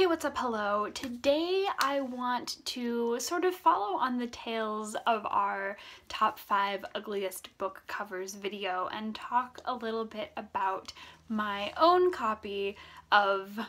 Hey, what's up? Hello. Today I want to sort of follow on the tails of our top 5 ugliest book covers video and talk a little bit about my own copy of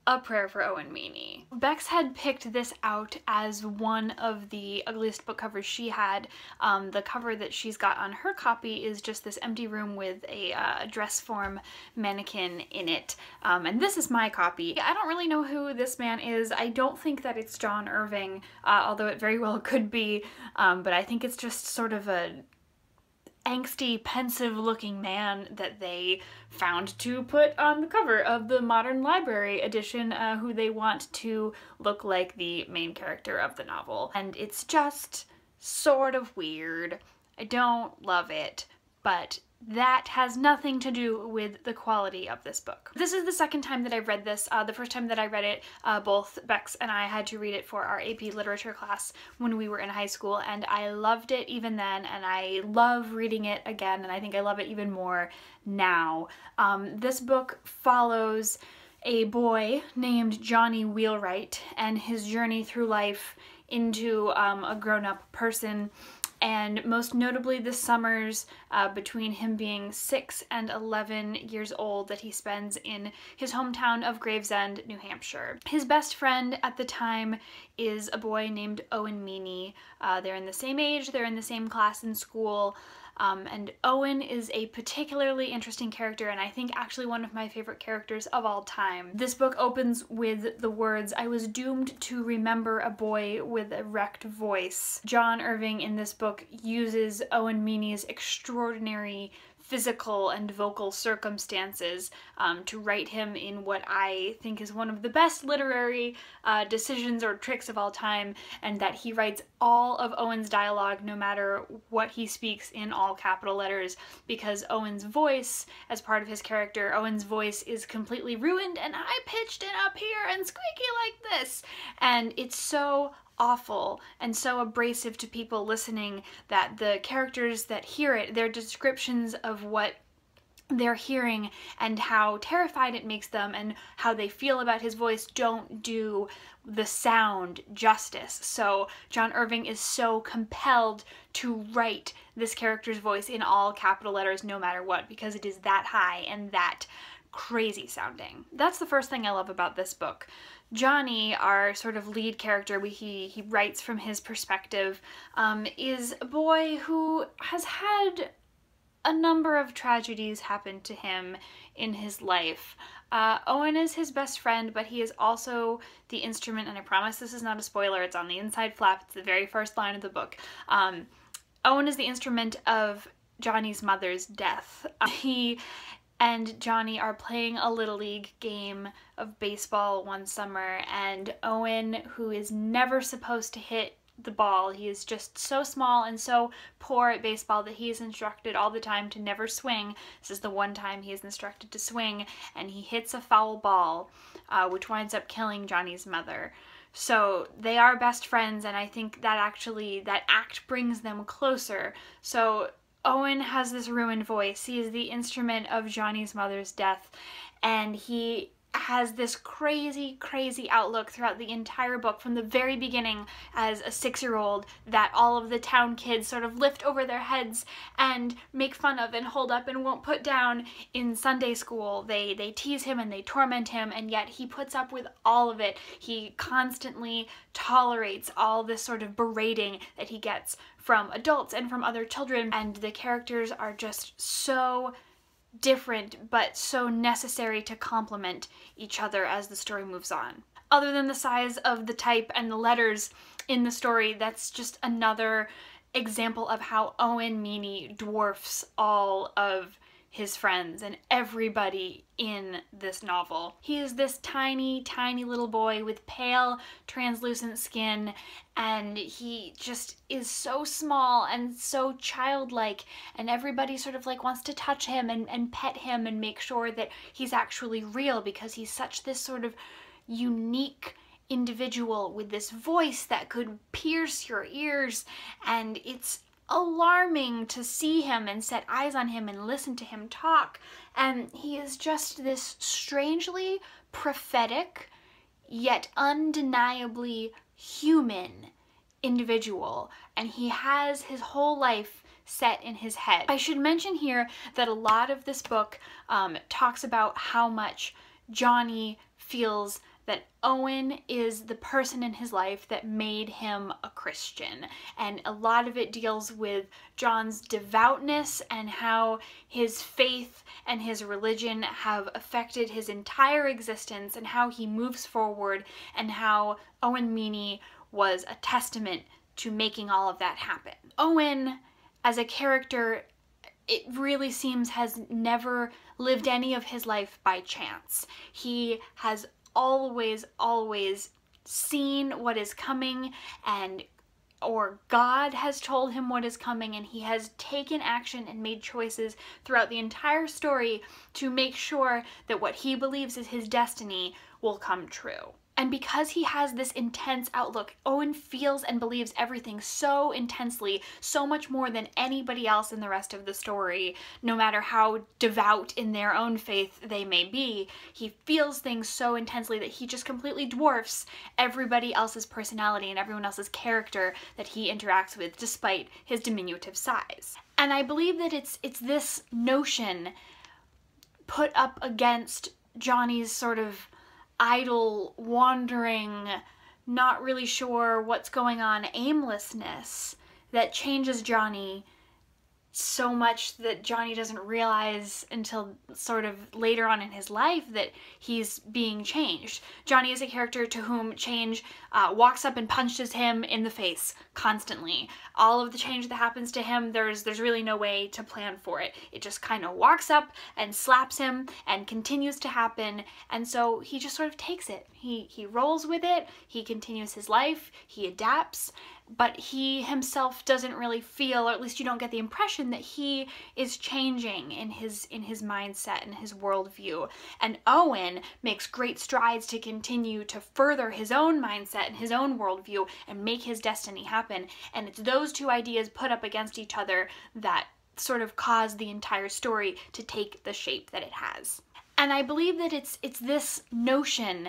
A Prayer for Owen Meany. Bex had picked this out as one of the ugliest book covers she had. The cover that she's got on her copy is just this empty room with a dress form mannequin in it. And this is my copy. I don't really know who this man is. I don't think that it's John Irving, although it very well could be, but I think it's just sort of a angsty, pensive-looking man that they found to put on the cover of the Modern Library edition, who they want to look like the main character of the novel. And it's just sort of weird. I don't love it, but that has nothing to do with the quality of this book. This is the second time that I've read this. The first time that I read it, both Bex and I had to read it for our AP literature class when we were in high school, and I loved it even then, and I love reading it again, and I think I love it even more now. This book follows a boy named Johnny Wheelwright and his journey through life into a grown-up person, and most notably the summers between him being 6 and 11 years old that he spends in his hometown of Gravesend, New Hampshire. His best friend at the time is a boy named Owen Meany. They're in the same age, they're in the same class in school, and Owen is a particularly interesting character, and I think actually one of my favorite characters of all time. This book opens with the words, "I was doomed to remember a boy with a wrecked voice." John Irving in this book uses Owen Meany's extraordinary physical and vocal circumstances to write him in what I think is one of the best literary decisions or tricks of all time, and that he writes all of Owen's dialogue, no matter what he speaks, in all capital letters, because Owen's voice, as part of his character, Owen's voice is completely ruined and high-pitched and up here and squeaky like this, and it's so awful and so abrasive to people listening that the characters that hear it, their descriptions of what they're hearing and how terrified it makes them and how they feel about his voice, don't do the sound justice. So John Irving is so compelled to write this character's voice in all capital letters no matter what, because it is that high and that crazy sounding. That's the first thing I love about this book. Johnny, our sort of lead character, he writes from his perspective, is a boy who has had a number of tragedies happen to him in his life. Owen is his best friend, but he is also the instrument, and I promise this is not a spoiler, it's on the inside flap, it's the very first line of the book. Owen is the instrument of Johnny's mother's death. He and Johnny are playing a Little League game of baseball one summer, and Owen, who is never supposed to hit the ball, he is just so small and so poor at baseball that he is instructed all the time to never swing. This is the one time he is instructed to swing, and he hits a foul ball, which winds up killing Johnny's mother. So they are best friends, and I think that actually, that act brings them closer. So Owen has this ruined voice. He is the instrument of Johnny's mother's death, and he has this crazy, crazy outlook throughout the entire book from the very beginning as a 6-year-old that all of the town kids sort of lift over their heads and make fun of and hold up and won't put down in Sunday school. They tease him and they torment him, and yet he puts up with all of it. He constantly tolerates all this sort of berating that he gets from adults and from other children, and the characters are just so different but so necessary to complement each other as the story moves on. Other than the size of the type and the letters in the story, that's just another example of how Owen Meany dwarfs all of his friends and everybody in this novel. He is this tiny, tiny little boy with pale, translucent skin, and he just is so small and so childlike, and everybody sort of like wants to touch him and pet him and make sure that he's actually real, because he's such this sort of unique individual with this voice that could pierce your ears, and it's alarming to see him and set eyes on him and listen to him talk. And he is just this strangely prophetic, yet undeniably human individual, and he has his whole life set in his head. I should mention here that a lot of this book talks about how much Johnny feels that Owen is the person in his life that made him a Christian. And a lot of it deals with John's devoutness and how his faith and his religion have affected his entire existence and how he moves forward, and how Owen Meany was a testament to making all of that happen. Owen, as a character, it really seems has never lived any of his life by chance. He has always seen what is coming, or God has told him what is coming, and he has taken action and made choices throughout the entire story to make sure that what he believes is his destiny will come true. And because he has this intense outlook, Owen feels and believes everything so intensely, so much more than anybody else in the rest of the story, no matter how devout in their own faith they may be. He feels things so intensely that he just completely dwarfs everybody else's personality and everyone else's character that he interacts with, despite his diminutive size. And I believe that it's this notion put up against Johnny's sort of idle, wandering, not really sure what's going on aimlessness that changes Johnny so much that Johnny doesn't realize until sort of later on in his life that he's being changed. Johnny is a character to whom change walks up and punches him in the face constantly. All of the change that happens to him, there's really no way to plan for it. It just kind of walks up and slaps him and continues to happen, and so he just sort of takes it. He rolls with it, he continues his life, he adapts, but he himself doesn't really feel, or at least you don't get the impression that he is changing in his mindset and his worldview. And Owen makes great strides to continue to further his own mindset and his own worldview and make his destiny happen. And it's those two ideas put up against each other that sort of cause the entire story to take the shape that it has. And I believe that it's this notion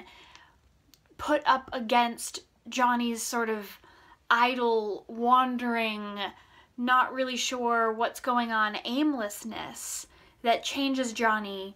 put up against Johnny's sort of idle, wandering, not really sure what's going on aimlessness that changes Johnny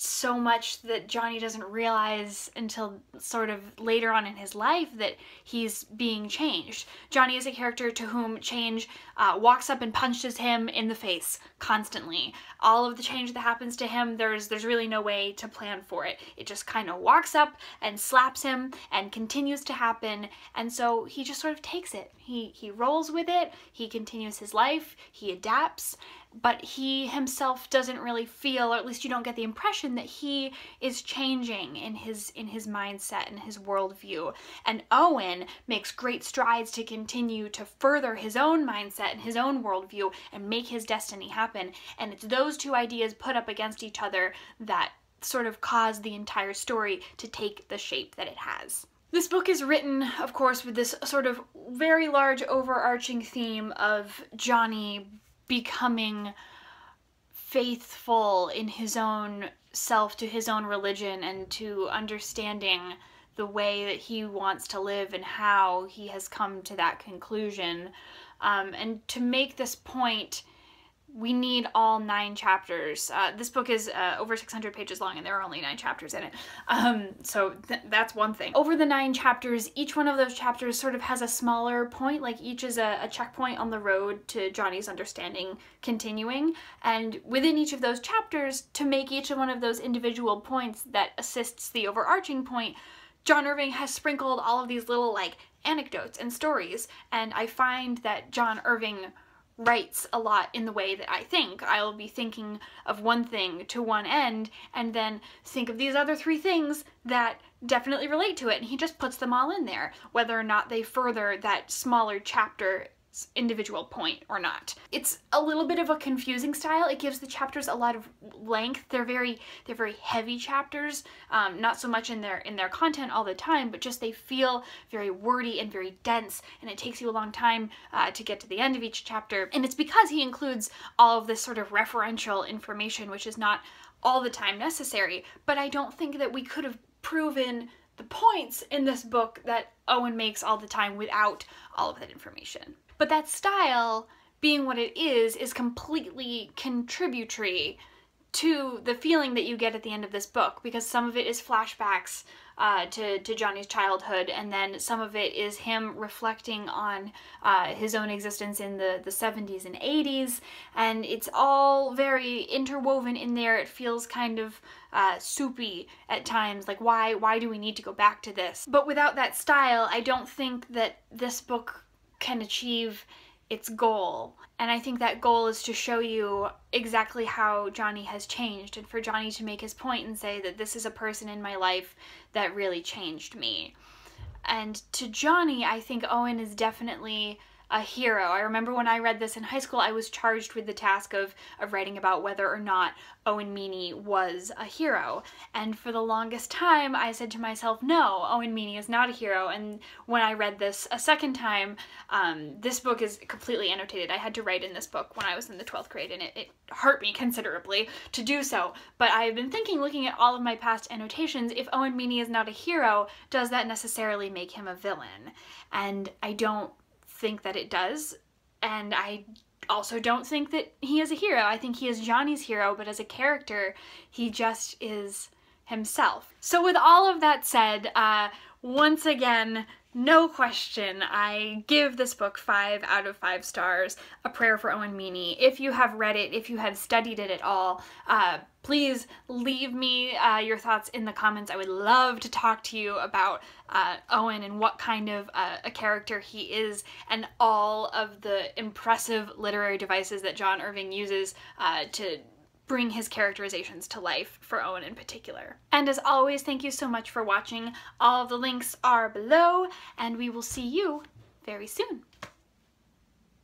so much that Johnny doesn't realize until sort of later on in his life that he's being changed. Johnny is a character to whom change walks up and punches him in the face constantly. All of the change that happens to him, there's really no way to plan for it. It just kind of walks up and slaps him and continues to happen, and so he just sort of takes it. He rolls with it, he continues his life, he adapts, but he himself doesn't really feel, or at least you don't get the impression that he is changing in his mindset and his worldview. And Owen makes great strides to continue to further his own mindset and his own worldview and make his destiny happen. And it's those two ideas put up against each other that sort of cause the entire story to take the shape that it has. This book is written, of course, with this sort of very large overarching theme of Johnny becoming faithful in his own self to his own religion and to understanding the way that he wants to live and how he has come to that conclusion. And to make this point, we need all 9 chapters. This book is over 600 pages long and there are only 9 chapters in it. So that's one thing. Over the 9 chapters, each one of those chapters sort of has a smaller point, like each is a checkpoint on the road to Johnny's understanding continuing. And within each of those chapters, to make each one of those individual points that assists the overarching point, John Irving has sprinkled all of these little like anecdotes and stories. And I find that John Irving writes a lot in the way that I think. I'll be thinking of one thing to one end and then think of these other 3 things that definitely relate to it, and he just puts them all in there, whether or not they further that smaller chapter individual point or not. It's a little bit of a confusing style. It gives the chapters a lot of length. They're very heavy chapters, not so much in their content all the time, but just they feel very wordy and very dense, and it takes you a long time to get to the end of each chapter. And it's because he includes all of this sort of referential information, which is not all the time necessary, but I don't think that we could have proven the points in this book that Owen makes all the time without all of that information. But that style, being what it is completely contributory to the feeling that you get at the end of this book, because some of it is flashbacks to Johnny's childhood, and then some of it is him reflecting on his own existence in the 70s and 80s, and it's all very interwoven in there. It feels kind of soupy at times, like why do we need to go back to this? But without that style, I don't think that this book can achieve its goal. And I think that goal is to show you exactly how Johnny has changed, and for Johnny to make his point and say that this is a person in my life that really changed me. And to Johnny, I think Owen is definitely a hero. I remember when I read this in high school, I was charged with the task of writing about whether or not Owen Meany was a hero. And for the longest time, I said to myself, no, Owen Meany is not a hero. And when I read this a second time, this book is completely annotated. I had to write in this book when I was in the 12th grade, and it hurt me considerably to do so. But I have been thinking, looking at all of my past annotations, if Owen Meany is not a hero, does that necessarily make him a villain? And I don't think that it does, and I also don't think that he is a hero. I think he is Johnny's hero, but as a character, he just is himself. So with all of that said, once again, no question, I give this book 5 out of 5 stars, A Prayer for Owen Meany. If you have read it, if you have studied it at all, please leave me your thoughts in the comments. I would love to talk to you about Owen and what kind of a character he is, and all of the impressive literary devices that John Irving uses to bring his characterizations to life, for Owen in particular. And as always, thank you so much for watching. All of the links are below, and we will see you very soon.